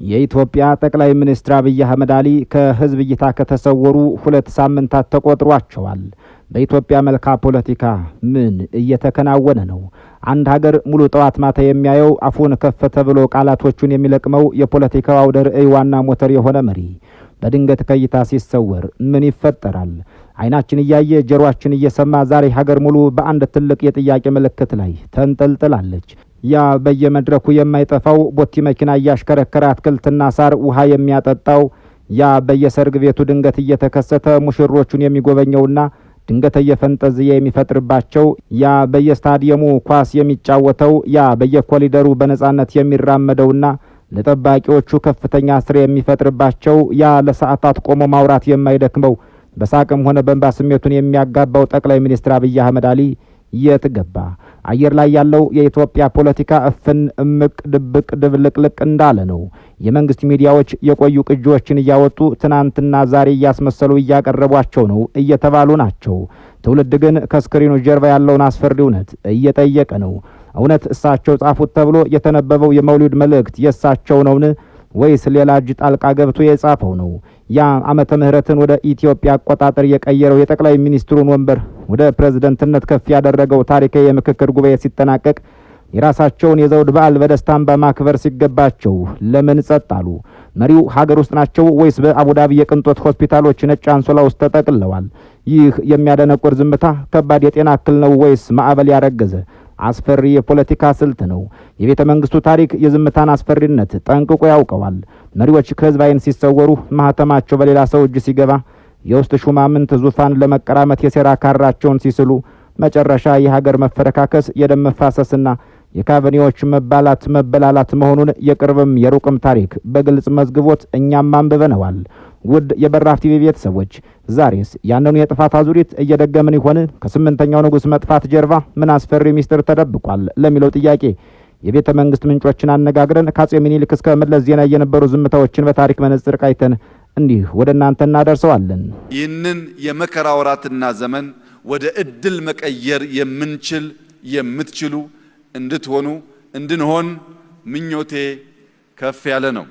የኢትዮጵያ ጠቅላይ ሚኒስትር አብይ አህመድ አሊ ከህዝብ እይታ ከተሰወሩ 2 ሳምንታት ተቆጥሯቸዋል። በኢትዮጵያ መልካ ፖለቲካ ምን እየተከናወነ ነው? አንድ ሀገር ሙሉ ጠዋት ማታ የሚያየው አፉን ከፈተ ብሎ ቃላቶቹን የሚለቅመው የፖለቲካው አውደ ርዕይ ዋና ሞተር የሆነ መሪ በድንገት ከእይታ ሲሰወር ምን ይፈጠራል? አይናችን እያየ ጆሮአችን እየሰማ ዛሬ ሀገር ሙሉ በአንድ ትልቅ የጥያቄ ምልክት ላይ ተንጠልጥላለች። ያ በየመድረኩ የማይጠፋው ቦቲ መኪና እያሽከረከረ አትክልትና ሳር ውሃ የሚያጠጣው፣ ያ በየሰርግ ቤቱ ድንገት እየተከሰተ ሙሽሮቹን የሚጎበኘውና ድንገት እየፈንጠዝየ የሚፈጥርባቸው፣ ያ በየስታዲየሙ ኳስ የሚጫወተው፣ ያ በየኮሊደሩ በነጻነት የሚራመደውና ለጠባቂዎቹ ከፍተኛ ስር የሚፈጥርባቸው፣ ያ ለሰዓታት ቆሞ ማውራት የማይደክመው በሳቅም ሆነ በእንባ ስሜቱን የሚያጋባው ጠቅላይ ሚኒስትር አብይ አህመድ አሊ የት ገባ? አየር ላይ ያለው የኢትዮጵያ ፖለቲካ እፍን እምቅ ድብቅ ድብልቅልቅ እንዳለ ነው። የመንግስት ሚዲያዎች የቆዩ ቅጂዎችን እያወጡ ትናንትና ዛሬ እያስመሰሉ እያቀረቧቸው ነው እየተባሉ ናቸው። ትውልድ ግን ከስክሪኑ ጀርባ ያለውን አስፈሪ እውነት እየጠየቀ ነው። እውነት እሳቸው ጻፉት ተብሎ የተነበበው የመውሊድ መልእክት የእሳቸው ነውን? ወይስ ሌላ እጅ ጣልቃ ገብቶ የጻፈው ነው? ያ ዓመተ ምህረትን ወደ ኢትዮጵያ አቆጣጠር የቀየረው የጠቅላይ ሚኒስትሩን ወንበር ወደ ፕሬዝዳንትነት ከፍ ያደረገው ታሪካዊ የምክክር ጉባኤ ሲጠናቀቅ የራሳቸውን የዘውድ በዓል በደስታም በማክበር ሲገባቸው ለምን ጸጥ አሉ? መሪው ሀገር ውስጥ ናቸው ወይስ በአቡዳቢ የቅንጦት ሆስፒታሎች ነጭ አንሶላ ውስጥ ተጠቅልለዋል? ይህ የሚያደነቁር ዝምታ ከባድ የጤና እክል ነው ወይስ ማዕበል ያረገዘ አስፈሪ የፖለቲካ ስልት ነው? የቤተ መንግስቱ ታሪክ የዝምታን አስፈሪነት ጠንቅቆ ያውቀዋል። መሪዎች ከህዝብ ዓይን ሲሰወሩ፣ ማህተማቸው በሌላ ሰው እጅ ሲገባ፣ የውስጥ ሹማምንት ዙፋን ለመቀራመት የሴራ ካራቸውን ሲስሉ፣ መጨረሻ የሀገር መፈረካከስ፣ የደም መፋሰስና የካቢኔዎች መባላት መበላላት መሆኑን የቅርብም የሩቅም ታሪክ በግልጽ መዝግቦት እኛም አንብበነዋል። ውድ የበራፍ ቲቪ ቤተሰቦች ዛሬስ ያንኑ የጥፋት አዙሪት እየደገምን ይሆን? ከ8ኛው ንጉስ መጥፋት ጀርባ ምን አስፈሪ ሚስጥር ተደብቋል ለሚለው ጥያቄ የቤተ መንግስት ምንጮችን አነጋግረን ከአጼ ምኒልክ እስከ መለስ ዜና የነበሩ ዝምታዎችን በታሪክ መነጽር ቃይተን እንዲህ ወደ እናንተ እናደርሰዋለን። ይህንን የመከራ ወራትና ዘመን ወደ እድል መቀየር የምትችሉ እንድትሆኑ እንድንሆን ምኞቴ ከፍ ያለ ነው።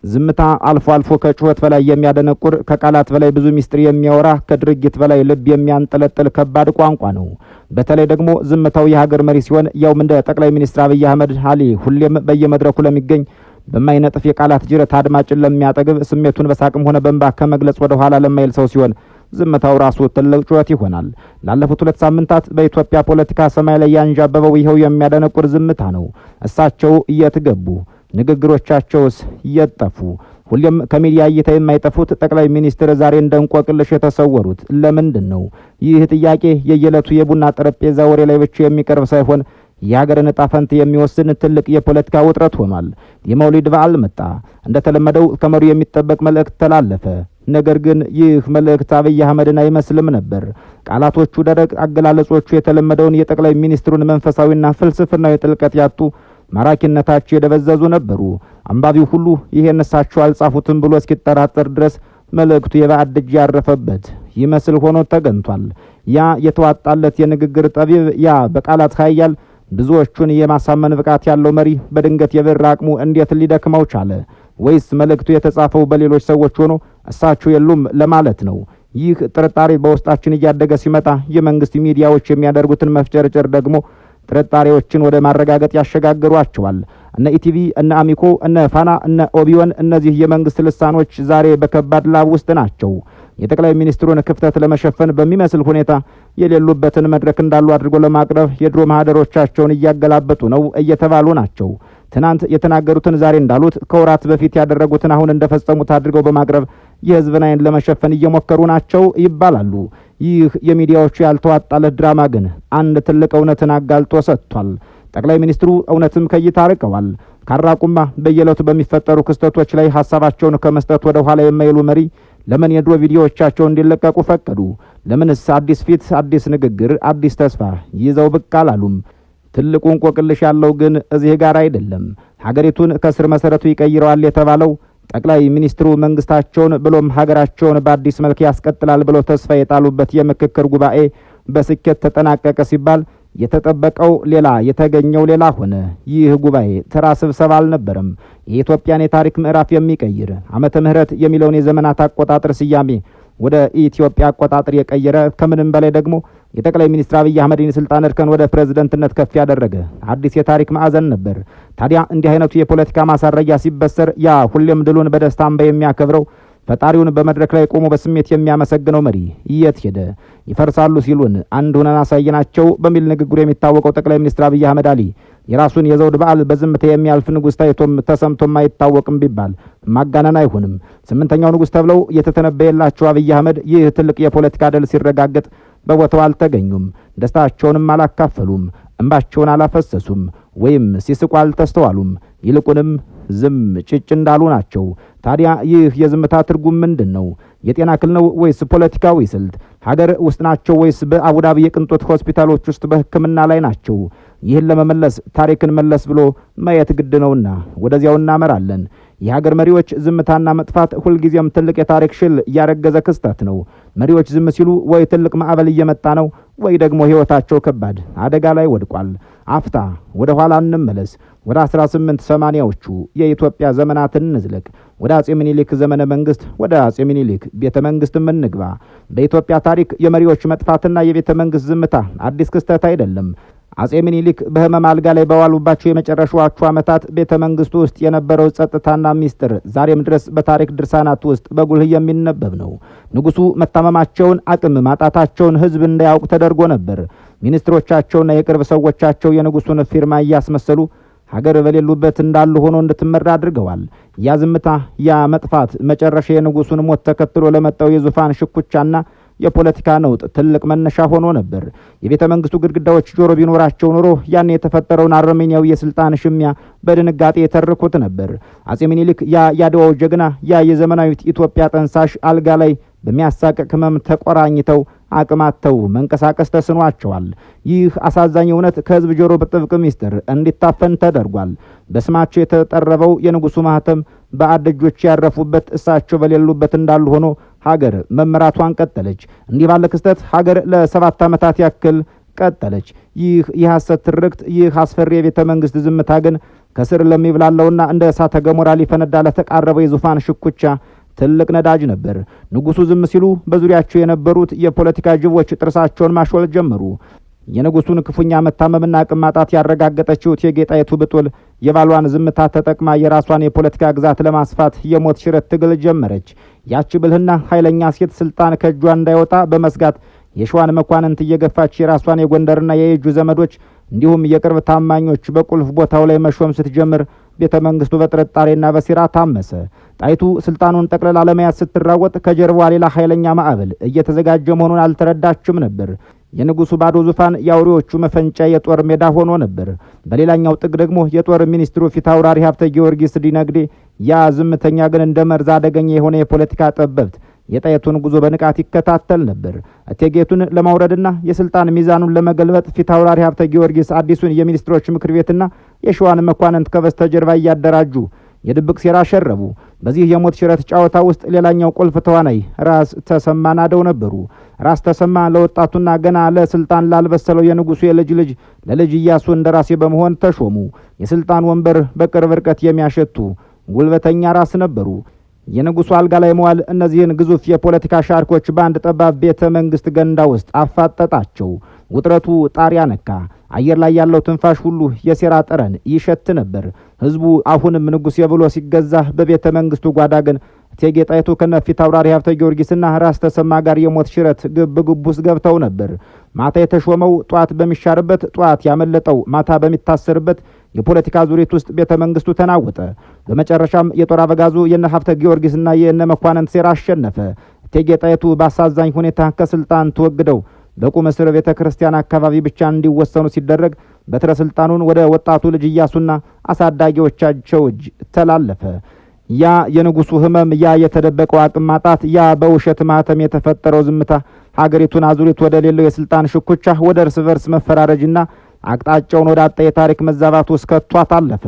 ዝምታ አልፎ አልፎ ከጩኸት በላይ የሚያደነቁር፣ ከቃላት በላይ ብዙ ሚስጥር የሚያወራ፣ ከድርጊት በላይ ልብ የሚያንጠለጥል ከባድ ቋንቋ ነው። በተለይ ደግሞ ዝምታው የሀገር መሪ ሲሆን ያውም እንደ ጠቅላይ ሚኒስትር አብይ አህመድ አሊ ሁሌም በየመድረኩ ለሚገኝ በማይነጥፍ የቃላት ጅረት አድማጭን ለሚያጠግብ፣ ስሜቱን በሳቅም ሆነ በእንባ ከመግለጽ ወደ ኋላ ለማይል ሰው ሲሆን ዝምታው ራሱ ትልቅ ጩኸት ይሆናል። ላለፉት 2 ሳምንታት በኢትዮጵያ ፖለቲካ ሰማይ ላይ ያንዣበበው ይኸው የሚያደነቁር ዝምታ ነው። እሳቸው እየተገቡ ንግግሮቻቸውስ እየጠፉ ሁሌም ከሚዲያ እይታ የማይጠፉት ጠቅላይ ሚኒስትር ዛሬ እንደ እንቆቅልሽ የተሰወሩት ለምንድን ነው? ይህ ጥያቄ የየዕለቱ የቡና ጠረጴዛ ወሬ ላይ ብቻ የሚቀርብ ሳይሆን የሀገርን ዕጣ ፈንታ የሚወስን ትልቅ የፖለቲካ ውጥረት ሆኗል። የመውሊድ በዓል መጣ። እንደተለመደው ከመሪው የሚጠበቅ መልእክት ተላለፈ። ነገር ግን ይህ መልእክት አብይ አህመድን አይመስልም ነበር። ቃላቶቹ ደረቅ፣ አገላለጾቹ የተለመደውን የጠቅላይ ሚኒስትሩን መንፈሳዊና ፍልስፍናዊ ጥልቀት ያጡ፣ ማራኪነታቸው የደበዘዙ ነበሩ። አንባቢው ሁሉ ይሄን እሳቸው አልጻፉትም ብሎ እስኪጠራጠር ድረስ መልእክቱ የባዕድ እጅ ያረፈበት ይመስል ሆኖ ተገኝቷል። ያ የተዋጣለት የንግግር ጠቢብ፣ ያ በቃላት ኃያል ብዙዎቹን የማሳመን ብቃት ያለው መሪ በድንገት የብር አቅሙ እንዴት ሊደክመው ቻለ? ወይስ መልእክቱ የተጻፈው በሌሎች ሰዎች ሆኖ እሳቸው የሉም ለማለት ነው? ይህ ጥርጣሬ በውስጣችን እያደገ ሲመጣ የመንግስት ሚዲያዎች የሚያደርጉትን መፍጨርጨር ደግሞ ጥርጣሬዎችን ወደ ማረጋገጥ ያሸጋግሯቸዋል። እነ ኢቲቪ፣ እነ አሚኮ፣ እነ ፋና፣ እነ ኦቢዮን እነዚህ የመንግስት ልሳኖች ዛሬ በከባድ ላብ ውስጥ ናቸው። የጠቅላይ ሚኒስትሩን ክፍተት ለመሸፈን በሚመስል ሁኔታ የሌሉበትን መድረክ እንዳሉ አድርጎ ለማቅረብ የድሮ ማህደሮቻቸውን እያገላበጡ ነው እየተባሉ ናቸው። ትናንት የተናገሩትን ዛሬ እንዳሉት፣ ከወራት በፊት ያደረጉትን አሁን እንደፈጸሙት አድርገው በማቅረብ የህዝብን ዓይን ለመሸፈን እየሞከሩ ናቸው ይባላሉ። ይህ የሚዲያዎቹ ያልተዋጣለት ድራማ ግን አንድ ትልቅ እውነትን አጋልጦ ሰጥቷል። ጠቅላይ ሚኒስትሩ እውነትም ከእይታ ርቀዋል። ካራቁማ በየዕለቱ በሚፈጠሩ ክስተቶች ላይ ሀሳባቸውን ከመስጠት ወደ ኋላ የማይሉ መሪ ለምን የድሮ ቪዲዮዎቻቸው እንዲለቀቁ ፈቀዱ? ለምንስ አዲስ ፊት፣ አዲስ ንግግር፣ አዲስ ተስፋ ይዘው ብቅ አላሉም? ትልቁ እንቆቅልሽ ያለው ግን እዚህ ጋር አይደለም። ሀገሪቱን ከስር መሰረቱ ይቀይረዋል የተባለው ጠቅላይ ሚኒስትሩ መንግስታቸውን ብሎም ሀገራቸውን በአዲስ መልክ ያስቀጥላል ብለው ተስፋ የጣሉበት የምክክር ጉባኤ በስኬት ተጠናቀቀ ሲባል የተጠበቀው ሌላ የተገኘው ሌላ ሆነ። ይህ ጉባኤ ተራ ስብሰባ አልነበረም። የኢትዮጵያን የታሪክ ምዕራፍ የሚቀይር ዓመተ ምህረት የሚለውን የዘመናት አቆጣጠር ስያሜ ወደ ኢትዮጵያ አቆጣጠር የቀየረ ከምንም በላይ ደግሞ የጠቅላይ ሚኒስትር አብይ አህመድን ስልጣን እርከን ወደ ፕሬዝዳንትነት ከፍ ያደረገ አዲስ የታሪክ ማዕዘን ነበር። ታዲያ እንዲህ አይነቱ የፖለቲካ ማሳረጊያ ሲበሰር ያ ሁሌም ድሉን በደስታ እንባ የሚያከብረው ፈጣሪውን በመድረክ ላይ ቆሞ በስሜት የሚያመሰግነው መሪ የት ሄደ? ይፈርሳሉ ሲሉን አንድ ሆነን አሳየናቸው በሚል ንግግሩ የሚታወቀው ጠቅላይ ሚኒስትር አብይ አህመድ አሊ የራሱን የዘውድ በዓል በዝምታ የሚያልፍ ንጉሥ ታይቶም ተሰምቶም አይታወቅም ቢባል ማጋነን አይሆንም። 8ኛው ንጉሥ ተብለው የተተነበየላቸው አብይ አህመድ ይህ ትልቅ የፖለቲካ ድል ሲረጋገጥ በቦታው አልተገኙም። ደስታቸውንም አላካፈሉም። እንባቸውን አላፈሰሱም ወይም ሲስቁ አልተስተዋሉም። ይልቁንም ዝም ጭጭ እንዳሉ ናቸው። ታዲያ ይህ የዝምታ ትርጉም ምንድን ነው? የጤና እክል ነው ወይስ ፖለቲካዊ ስልት? ሀገር ውስጥ ናቸው ወይስ በአቡዳቢ የቅንጦት ሆስፒታሎች ውስጥ በሕክምና ላይ ናቸው? ይህን ለመመለስ ታሪክን መለስ ብሎ ማየት ግድ ነውና ወደዚያው እናመራለን። የሀገር መሪዎች ዝምታና መጥፋት ሁልጊዜም ትልቅ የታሪክ ሽል ያረገዘ ክስተት ነው። መሪዎች ዝም ሲሉ ወይ ትልቅ ማዕበል እየመጣ ነው ወይ ደግሞ ሕይወታቸው ከባድ አደጋ ላይ ወድቋል። አፍታ ወደ ኋላ እንመለስ። ወደ 1880ዎቹ የኢትዮጵያ ዘመናትን እንዝለቅ። ወደ አጼ ምኒልክ ዘመነ መንግስት፣ ወደ አጼ ምኒልክ ቤተ መንግስት እንግባ። በኢትዮጵያ ታሪክ የመሪዎች መጥፋትና የቤተ መንግስት ዝምታ አዲስ ክስተት አይደለም። አጼ ምኒልክ በህመም አልጋ ላይ በዋሉባቸው የመጨረሻዎቹ ዓመታት ቤተ መንግስቱ ውስጥ የነበረው ጸጥታና ሚስጥር ዛሬም ድረስ በታሪክ ድርሳናት ውስጥ በጉልህ የሚነበብ ነው። ንጉሱ መታመማቸውን፣ አቅም ማጣታቸውን ህዝብ እንዳያውቅ ተደርጎ ነበር። ሚኒስትሮቻቸውና የቅርብ ሰዎቻቸው የንጉሱን ፊርማ እያስመሰሉ ሀገር በሌሉበት እንዳሉ ሆኖ እንድትመራ አድርገዋል። ያ ዝምታ፣ ያ መጥፋት መጨረሻ የንጉሱን ሞት ተከትሎ ለመጣው የዙፋን ሽኩቻና የፖለቲካ ነውጥ ትልቅ መነሻ ሆኖ ነበር። የቤተ መንግስቱ ግድግዳዎች ጆሮ ቢኖራቸው ኖሮ ያን የተፈጠረውን አርሜኒያዊ የስልጣን ሽሚያ በድንጋጤ የተርኩት ነበር። አጼ ምኒልክ ያ ያድዋው ጀግና፣ ያ የዘመናዊት ኢትዮጵያ ጠንሳሽ አልጋ ላይ በሚያሳቅቅ ህመም ተቆራኝተው አቅማተው መንቀሳቀስ ተስኗቸዋል። ይህ አሳዛኝ እውነት ከህዝብ ጆሮ በጥብቅ ሚስጥር እንዲታፈን ተደርጓል። በስማቸው የተጠረበው የንጉሱ ማህተም በአድ እጆች ያረፉበት እሳቸው በሌሉበት እንዳሉ ሆኖ ሀገር መመራቷን ቀጠለች። እንዲህ ባለ ክስተት ሀገር ለ7 ዓመታት ያክል ቀጠለች። ይህ የሐሰት ትርክት፣ ይህ አስፈሪ የቤተ መንግስት ዝምታ ግን ከስር ለሚብላለውና እንደ እሳተ ገሞራ ሊፈነዳ ለተቃረበው የዙፋን ሽኩቻ ትልቅ ነዳጅ ነበር። ንጉሱ ዝም ሲሉ በዙሪያቸው የነበሩት የፖለቲካ ጅቦች ጥርሳቸውን ማሾል ጀመሩ። የንጉሱን ክፉኛ መታመምና አቅም ማጣት ያረጋገጠችው እቴጌ ጣይቱ ብጡል የባሏን ዝምታ ተጠቅማ የራሷን የፖለቲካ ግዛት ለማስፋት የሞት ሽረት ትግል ጀመረች። ያች ብልህና ኃይለኛ ሴት ስልጣን ከእጇ እንዳይወጣ በመስጋት የሸዋን መኳንንት እየገፋች የራሷን የጎንደርና የየጁ ዘመዶች እንዲሁም የቅርብ ታማኞች በቁልፍ ቦታው ላይ መሾም ስትጀምር ቤተ መንግስቱ በጥርጣሬና በሴራ ታመሰ። ጣይቱ ስልጣኑን ጠቅልላ ለመያዝ ስትራወጥ ከጀርባዋ ሌላ ኃይለኛ ማዕበል እየተዘጋጀ መሆኑን አልተረዳችም ነበር። የንጉሱ ባዶ ዙፋን የአውሬዎቹ መፈንጫ የጦር ሜዳ ሆኖ ነበር። በሌላኛው ጥግ ደግሞ የጦር ሚኒስትሩ ፊት አውራሪ ሀብተ ጊዮርጊስ ዲነግዴ፣ ያ ዝምተኛ ግን እንደ መርዝ አደገኛ የሆነ የፖለቲካ ጠበብት የጣይቱን ጉዞ በንቃት ይከታተል ነበር። እቴጌቱን ለማውረድና የስልጣን ሚዛኑን ለመገልበጥ ፊት አውራሪ ሀብተ ጊዮርጊስ አዲሱን የሚኒስትሮች ምክር ቤትና የሸዋን መኳንንት ከበስተጀርባ እያደራጁ የድብቅ ሴራ ሸረቡ። በዚህ የሞት ሽረት ጨዋታ ውስጥ ሌላኛው ቁልፍ ተዋናይ ራስ ተሰማ ናደው ነበሩ። ራስ ተሰማ ለወጣቱና ገና ለስልጣን ላልበሰለው የንጉሱ የልጅ ልጅ ለልጅ ኢያሱ እንደራሴ በመሆን ተሾሙ። የስልጣን ወንበር በቅርብ ርቀት የሚያሸቱ ጉልበተኛ ራስ ነበሩ። የንጉሱ አልጋ ላይ መዋል እነዚህን ግዙፍ የፖለቲካ ሻርኮች በአንድ ጠባብ ቤተ መንግስት ገንዳ ውስጥ አፋጠጣቸው። ውጥረቱ ጣሪያ ነካ። አየር ላይ ያለው ትንፋሽ ሁሉ የሴራ ጠረን ይሸት ነበር። ህዝቡ አሁንም ንጉሴ ብሎ ሲገዛ፣ በቤተ መንግስቱ ጓዳ ግን እቴጌ ጣይቱ ከነፊት አውራሪ ሀብተ ጊዮርጊስና ራስ ተሰማ ጋር የሞት ሽረት ግብ ውስጥ ገብተው ነበር። ማታ የተሾመው ጧት በሚሻርበት፣ ጧት ያመለጠው ማታ በሚታሰርበት የፖለቲካ ዙሪት ውስጥ ቤተ መንግስቱ ተናወጠ። በመጨረሻም የጦር አበጋዙ የነ ሀብተ ጊዮርጊስና የነ መኳንንት ሴራ አሸነፈ። እቴጌ ጣይቱ በአሳዛኝ ሁኔታ ከስልጣን ተወግደው በቁም እስር ቤተ ክርስቲያን አካባቢ ብቻ እንዲወሰኑ ሲደረግ በትረ ስልጣኑን ወደ ወጣቱ ልጅ ኢያሱና አሳዳጊዎቻቸው እጅ ተላለፈ። ያ የንጉሱ ህመም፣ ያ የተደበቀው አቅም ማጣት፣ ያ በውሸት ማህተም የተፈጠረው ዝምታ ሀገሪቱን አዙሪት ወደ ሌለው የስልጣን ሽኩቻ፣ ወደ እርስ በርስ መፈራረጅና አቅጣጫውን ወደ አጣ የታሪክ መዛባት ውስጥ ከቷት አለፈ።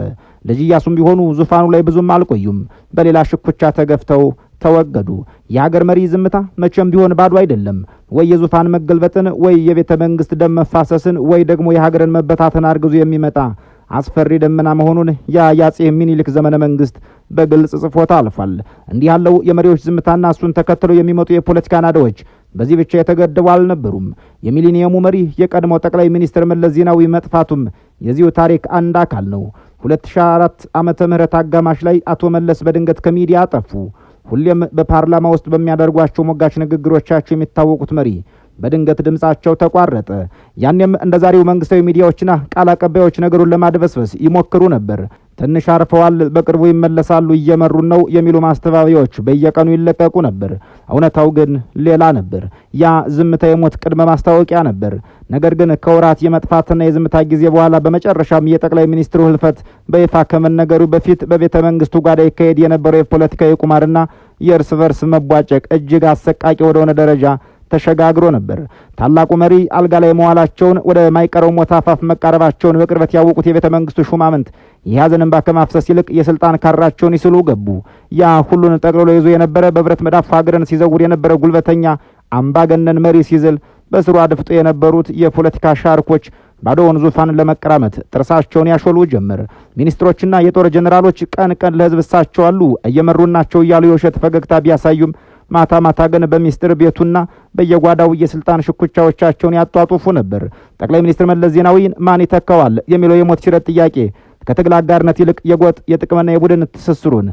ልጅ ኢያሱም ቢሆኑ ዙፋኑ ላይ ብዙም አልቆዩም። በሌላ ሽኩቻ ተገፍተው ተወገዱ። የሀገር መሪ ዝምታ መቼም ቢሆን ባዶ አይደለም። ወይ የዙፋን መገልበጥን፣ ወይ የቤተ መንግስት ደም መፋሰስን፣ ወይ ደግሞ የሀገርን መበታተን አርግዞ የሚመጣ አስፈሪ ደመና መሆኑን የአፄ ሚኒሊክ ዘመነ መንግስት በግልጽ ጽፎት አልፏል። እንዲህ ያለው የመሪዎች ዝምታና እሱን ተከትለው የሚመጡ የፖለቲካ ናዳዎች በዚህ ብቻ የተገደቡ አልነበሩም። የሚሊኒየሙ መሪ የቀድሞው ጠቅላይ ሚኒስትር መለስ ዜናዊ መጥፋቱም የዚሁ ታሪክ አንድ አካል ነው። 2004 ዓመተ ምህረት አጋማሽ ላይ አቶ መለስ በድንገት ከሚዲያ ጠፉ። ሁሌም በፓርላማ ውስጥ በሚያደርጓቸው ሞጋች ንግግሮቻቸው የሚታወቁት መሪ በድንገት ድምጻቸው ተቋረጠ። ያኔም እንደዛሬው መንግስታዊ ሚዲያዎችና ቃል አቀባዮች ነገሩን ለማድበስበስ ይሞክሩ ነበር። ትንሽ አርፈዋል፣ በቅርቡ ይመለሳሉ፣ እየመሩን ነው የሚሉ ማስተባበያዎች በየቀኑ ይለቀቁ ነበር። እውነታው ግን ሌላ ነበር። ያ ዝምታ የሞት ቅድመ ማስታወቂያ ነበር። ነገር ግን ከወራት የመጥፋትና የዝምታ ጊዜ በኋላ በመጨረሻም የጠቅላይ ሚኒስትሩ ህልፈት በይፋ ከመነገሩ በፊት በቤተ መንግስቱ ጓዳ ይካሄድ የነበረው የፖለቲካዊ ቁማርና የእርስ በርስ መቧጨቅ እጅግ አሰቃቂ ወደሆነ ደረጃ ተሸጋግሮ ነበር። ታላቁ መሪ አልጋ ላይ መዋላቸውን፣ ወደ ማይቀረው ሞት አፋፍ መቃረባቸውን በቅርበት ያወቁት የቤተ መንግስቱ ሹማምንት የሐዘን እንባ ከማፍሰስ ይልቅ የስልጣን ካራቸውን ይስሉ ገቡ። ያ ሁሉን ጠቅልሎ ይዞ የነበረ በብረት መዳፍ ሀገርን ሲዘውር የነበረ ጉልበተኛ አምባገነን መሪ ሲዝል በስሩ አድፍጦ የነበሩት የፖለቲካ ሻርኮች ባዶውን ዙፋን ለመቀራመት ጥርሳቸውን ያሾሉ ጀመር። ሚኒስትሮችና የጦር ጀነራሎች ቀን ቀን ለህዝብ እሳቸው አሉ እየመሩን ናቸው እያሉ የውሸት ፈገግታ ቢያሳዩም ማታ ማታ ግን በሚስጥር ቤቱና በየጓዳው የስልጣን ሽኩቻዎቻቸውን ያጧጡፉ ነበር። ጠቅላይ ሚኒስትር መለስ ዜናዊን ማን ይተካዋል የሚለው የሞት ሽረት ጥያቄ ከትግል አጋርነት ይልቅ የጎጥ የጥቅምና የቡድን ትስስሩን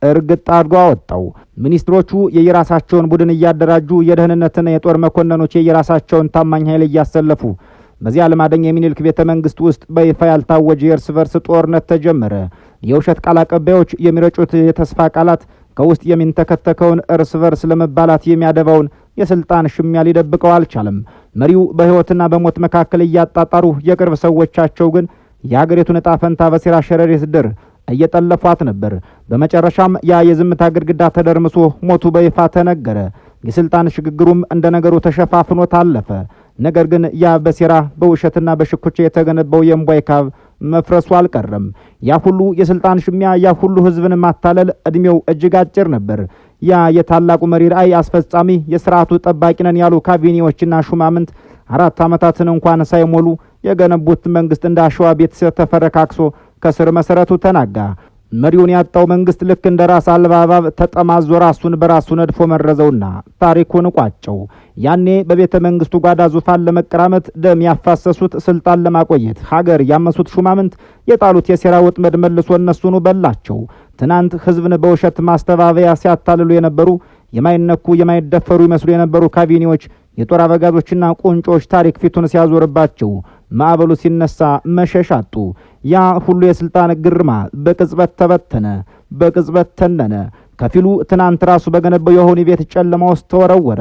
እርግጥ አድርጎ አወጣው። ሚኒስትሮቹ የየራሳቸውን ቡድን እያደራጁ የደህንነትና የጦር መኮንኖች የየራሳቸውን ታማኝ ኃይል እያሰለፉ በዚያ ልማደኛ የሚኒልክ ቤተ መንግስት ውስጥ በይፋ ያልታወጀ የእርስ በርስ ጦርነት ተጀመረ። የውሸት ቃል አቀባዮች የሚረጩት የተስፋ ቃላት ከውስጥ የሚንተከተከውን እርስ በርስ ለመባላት የሚያደባውን የስልጣን ሽሚያ ሊደብቀው አልቻለም። መሪው በህይወትና በሞት መካከል እያጣጣሩ፣ የቅርብ ሰዎቻቸው ግን የአገሪቱን ዕጣ ፈንታ በሴራ ሸረሪት ድር እየጠለፏት ነበር። በመጨረሻም ያ የዝምታ ግድግዳ ተደርምሶ ሞቱ በይፋ ተነገረ። የስልጣን ሽግግሩም እንደ ነገሩ ተሸፋፍኖ ታለፈ። ነገር ግን ያ በሴራ በውሸትና በሽኩቻ የተገነባው የእምቧይ ካብ መፍረሱ አልቀረም። ያ ሁሉ የስልጣን ሽሚያ፣ ያ ሁሉ ህዝብን ማታለል እድሜው እጅግ አጭር ነበር። ያ የታላቁ መሪ ራዕይ አስፈጻሚ የስርዓቱ ጠባቂ ነን ያሉ ካቢኔዎችና ሹማምንት 4 ዓመታትን እንኳን ሳይሞሉ የገነቡት መንግስት እንደ አሸዋ ቤት ተፈረካክሶ ከስር መሰረቱ ተናጋ። መሪውን ያጣው መንግስት ልክ እንደ ራስ አልባ እባብ ተጠማዞ ራሱን በራሱ ነድፎ መረዘውና ታሪኩን ቋጨው። ያኔ በቤተ መንግስቱ ጓዳ ዙፋን ለመቀራመት ደም ያፋሰሱት፣ ስልጣን ለማቆየት ሀገር ያመሱት ሹማምንት የጣሉት የሴራ ወጥመድ መልሶ እነሱኑ በላቸው። ትናንት ህዝብን በውሸት ማስተባበያ ሲያታልሉ የነበሩ የማይነኩ የማይደፈሩ ይመስሉ የነበሩ ካቢኔዎች፣ የጦር አበጋዞችና ቁንጮች ታሪክ ፊቱን ሲያዞርባቸው ማዕበሉ ሲነሳ መሸሽ አጡ። ያ ሁሉ የስልጣን ግርማ በቅጽበት ተበተነ፣ በቅጽበት ተነነ። ከፊሉ ትናንት ራሱ በገነባው የሆኒ ቤት ጨለማ ውስጥ ተወረወረ።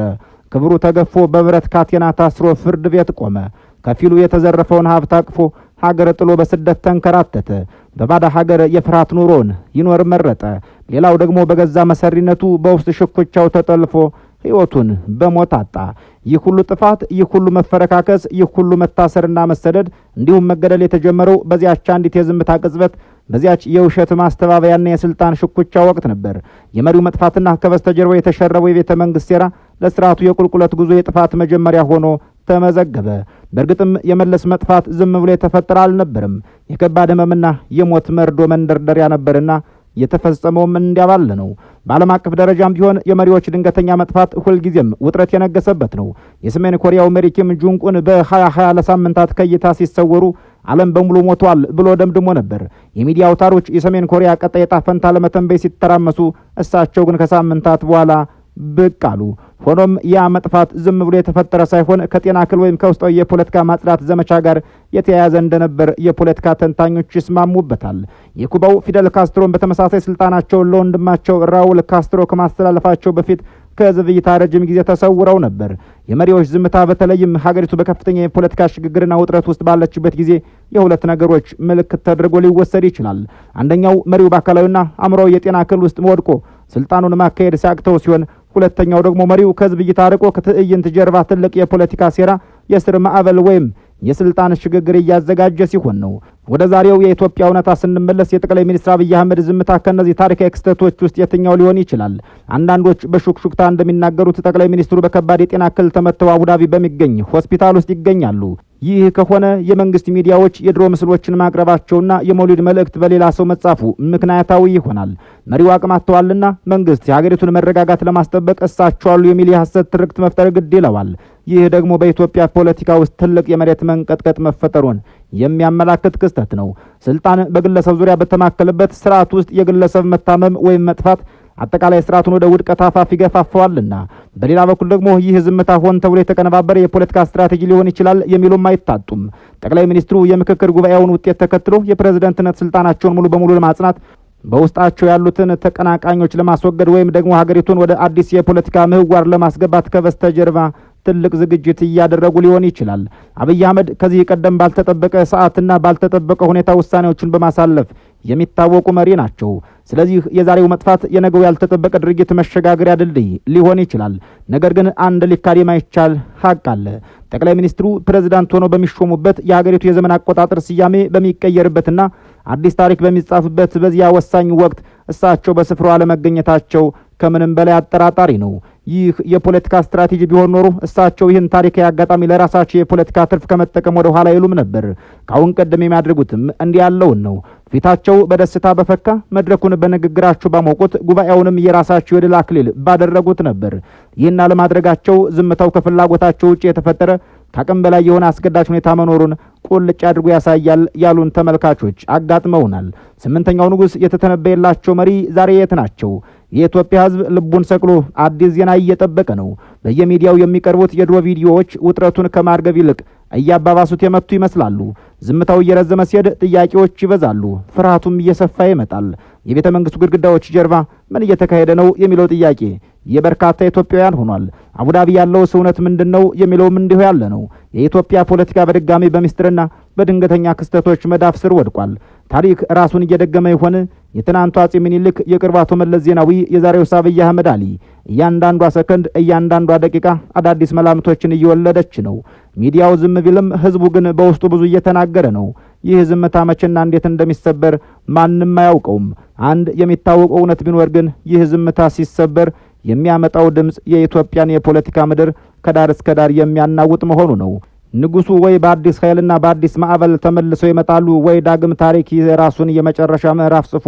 ክብሩ ተገፎ በብረት ካቴና ታስሮ ፍርድ ቤት ቆመ። ከፊሉ የተዘረፈውን ሀብት አቅፎ ሀገር ጥሎ በስደት ተንከራተተ። በባዳ ሀገር የፍርሃት ኑሮን ይኖር መረጠ። ሌላው ደግሞ በገዛ መሰሪነቱ በውስጥ ሽኩቻው ተጠልፎ ሕይወቱን በሞት አጣ። ይህ ሁሉ ጥፋት፣ ይህ ሁሉ መፈረካከስ፣ ይህ ሁሉ መታሰርና መሰደድ እንዲሁም መገደል የተጀመረው በዚያች አንዲት የዝምታ ቅጽበት፣ በዚያች የውሸት ማስተባበያና የስልጣን ሽኩቻ ወቅት ነበር። የመሪው መጥፋትና ከበስተጀርባው የተሸረበው የቤተ መንግስት ሴራ ለስርዓቱ የቁልቁለት ጉዞ የጥፋት መጀመሪያ ሆኖ ተመዘገበ። በእርግጥም የመለስ መጥፋት ዝም ብሎ የተፈጠረ አልነበረም። የከባድ ህመምና የሞት መርዶ መንደርደሪያ ነበርና የተፈጸመውም እንዲያባለ ነው። በዓለም አቀፍ ደረጃም ቢሆን የመሪዎች ድንገተኛ መጥፋት ሁልጊዜም ውጥረት የነገሰበት ነው። የሰሜን ኮሪያው መሪ ኪም ጆንግ ኡን በ2020 ለሳምንታት ከእይታ ሲሰወሩ ዓለም በሙሉ ሞቷል ብሎ ደምድሞ ነበር። የሚዲያ አውታሮች የሰሜን ኮሪያ ቀጣይ ዕጣ ፈንታ ለመተንበይ ሲተራመሱ፣ እሳቸው ግን ከሳምንታት በኋላ ብቅ አሉ። ሆኖም ያ መጥፋት ዝም ብሎ የተፈጠረ ሳይሆን ከጤና እክል ወይም ከውስጣዊ የፖለቲካ ማጽዳት ዘመቻ ጋር የተያያዘ እንደነበር የፖለቲካ ተንታኞች ይስማሙበታል። የኩባው ፊደል ካስትሮን በተመሳሳይ ስልጣናቸውን ለወንድማቸው ራውል ካስትሮ ከማስተላለፋቸው በፊት ከህዝብ እይታ ረጅም ጊዜ ተሰውረው ነበር። የመሪዎች ዝምታ በተለይም ሀገሪቱ በከፍተኛ የፖለቲካ ሽግግርና ውጥረት ውስጥ ባለችበት ጊዜ የሁለት ነገሮች ምልክት ተደርጎ ሊወሰድ ይችላል። አንደኛው መሪው በአካላዊና አእምሯዊ የጤና እክል ውስጥ ወድቆ ስልጣኑን ማካሄድ ሲያቅተው ሲሆን፣ ሁለተኛው ደግሞ መሪው ከህዝብ እይታ ርቆ ከትዕይንት ጀርባ ትልቅ የፖለቲካ ሴራ፣ የስር ማዕበል ወይም የስልጣን ሽግግር እያዘጋጀ ሲሆን ነው። ወደ ዛሬው የኢትዮጵያ እውነታ ስንመለስ የጠቅላይ ሚኒስትር አብይ አህመድ ዝምታ ከነዚህ ታሪካዊ ክስተቶች ውስጥ የትኛው ሊሆን ይችላል? አንዳንዶች በሹክሹክታ እንደሚናገሩት ጠቅላይ ሚኒስትሩ በከባድ የጤና እክል ተመተው አቡዳቢ በሚገኝ ሆስፒታል ውስጥ ይገኛሉ። ይህ ከሆነ የመንግስት ሚዲያዎች የድሮ ምስሎችን ማቅረባቸውና የመውሊድ መልእክት በሌላ ሰው መጻፉ ምክንያታዊ ይሆናል። መሪው አቅማተዋልና መንግስት የሀገሪቱን መረጋጋት ለማስጠበቅ እሳቸው አሉ የሚል የሐሰት ትርክት መፍጠር ግድ ይለዋል። ይህ ደግሞ በኢትዮጵያ ፖለቲካ ውስጥ ትልቅ የመሬት መንቀጥቀጥ መፈጠሩን የሚያመላክት ክስተት ነው። ስልጣን በግለሰብ ዙሪያ በተማከለበት ስርዓት ውስጥ የግለሰብ መታመም ወይም መጥፋት አጠቃላይ ስርዓቱን ወደ ውድቀት አፋፍ ይገፋፈዋልና፣ በሌላ በኩል ደግሞ ይህ ዝምታ ሆን ተብሎ የተቀነባበረ የፖለቲካ ስትራቴጂ ሊሆን ይችላል የሚሉም አይታጡም። ጠቅላይ ሚኒስትሩ የምክክር ጉባኤውን ውጤት ተከትሎ የፕሬዝዳንትነት ስልጣናቸውን ሙሉ በሙሉ ለማጽናት በውስጣቸው ያሉትን ተቀናቃኞች ለማስወገድ ወይም ደግሞ ሀገሪቱን ወደ አዲስ የፖለቲካ ምህዋር ለማስገባት ከበስተጀርባ ትልቅ ዝግጅት እያደረጉ ሊሆን ይችላል። አብይ አህመድ ከዚህ ቀደም ባልተጠበቀ ሰዓትና ባልተጠበቀ ሁኔታ ውሳኔዎችን በማሳለፍ የሚታወቁ መሪ ናቸው። ስለዚህ የዛሬው መጥፋት የነገው ያልተጠበቀ ድርጊት መሸጋገሪያ ድልድይ ሊሆን ይችላል። ነገር ግን አንድ ሊካድ የማይቻል ሀቅ አለ። ጠቅላይ ሚኒስትሩ ፕሬዝዳንት ሆነው በሚሾሙበት የሀገሪቱ የዘመን አቆጣጠር ስያሜ በሚቀየርበትና አዲስ ታሪክ በሚጻፍበት በዚያ ወሳኝ ወቅት እሳቸው በስፍራው አለመገኘታቸው ከምንም በላይ አጠራጣሪ ነው። ይህ የፖለቲካ ስትራቴጂ ቢሆን ኖሮ እሳቸው ይህን ታሪካዊ አጋጣሚ ለራሳቸው የፖለቲካ ትርፍ ከመጠቀም ወደ ኋላ አይሉም ነበር። ካሁን ቀደም የሚያደርጉትም እንዲህ ያለውን ነው። ፊታቸው በደስታ በፈካ መድረኩን በንግግራቸው ባሞቁት ጉባኤውንም የራሳቸው የድል አክሊል ባደረጉት ነበር። ይህን አለማድረጋቸው ዝምታው ከፍላጎታቸው ውጭ የተፈጠረ ከአቅም በላይ የሆነ አስገዳጅ ሁኔታ መኖሩን ቁልጭ አድርጎ ያሳያል ያሉን ተመልካቾች አጋጥመውናል። ስምንተኛው ንጉሥ የተተነበየላቸው መሪ ዛሬ የት ናቸው? የኢትዮጵያ ሕዝብ ልቡን ሰቅሎ አዲስ ዜና እየጠበቀ ነው። በየሚዲያው የሚቀርቡት የድሮ ቪዲዮዎች ውጥረቱን ከማርገብ ይልቅ እያባባሱት የመጡ ይመስላሉ። ዝምታው እየረዘመ ሲሄድ ጥያቄዎች ይበዛሉ፣ ፍርሃቱም እየሰፋ ይመጣል። የቤተ መንግስቱ ግድግዳዎች ጀርባ ምን እየተካሄደ ነው የሚለው ጥያቄ የበርካታ ኢትዮጵያውያን ሆኗል። አቡዳቢ ያለው እውነት ምንድነው የሚለውም እንዲሁ ያለ ነው። የኢትዮጵያ ፖለቲካ በድጋሚ በሚስጥርና በድንገተኛ ክስተቶች መዳፍ ስር ወድቋል። ታሪክ ራሱን እየደገመ ይሆን? የትናንቱ አጼ ምኒልክ፣ የቅርቡ አቶ መለስ ዜናዊ፣ የዛሬው አብይ አህመድ አሊ። እያንዳንዷ ሰከንድ፣ እያንዳንዷ ደቂቃ አዳዲስ መላምቶችን እየወለደች ነው። ሚዲያው ዝም ቢልም ህዝቡ ግን በውስጡ ብዙ እየተናገረ ነው። ይህ ዝምታ መቼና እንዴት እንደሚሰበር ማንም አያውቀውም። አንድ የሚታወቀው እውነት ቢኖር ግን ይህ ዝምታ ሲሰበር የሚያመጣው ድምጽ የኢትዮጵያን የፖለቲካ ምድር ከዳር እስከ ዳር የሚያናውጥ መሆኑ ነው። ንጉሱ ወይ በአዲስ ኃይልና በአዲስ ማዕበል ተመልሰው ይመጣሉ፣ ወይ ዳግም ታሪክ የራሱን የመጨረሻ ምዕራፍ ጽፎ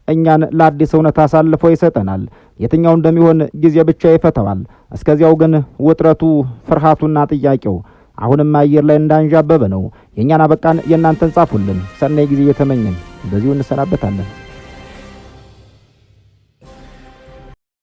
እኛን ለአዲስ እውነት አሳልፎ ይሰጠናል። የትኛው እንደሚሆን ጊዜ ብቻ ይፈተዋል። እስከዚያው ግን ውጥረቱ፣ ፍርሃቱና ጥያቄው አሁንም አየር ላይ እንዳንዣበበ ነው። የእኛን አበቃን፣ የእናንተን ጻፉልን። ሰናይ ጊዜ እየተመኘን በዚሁ እንሰናበታለን።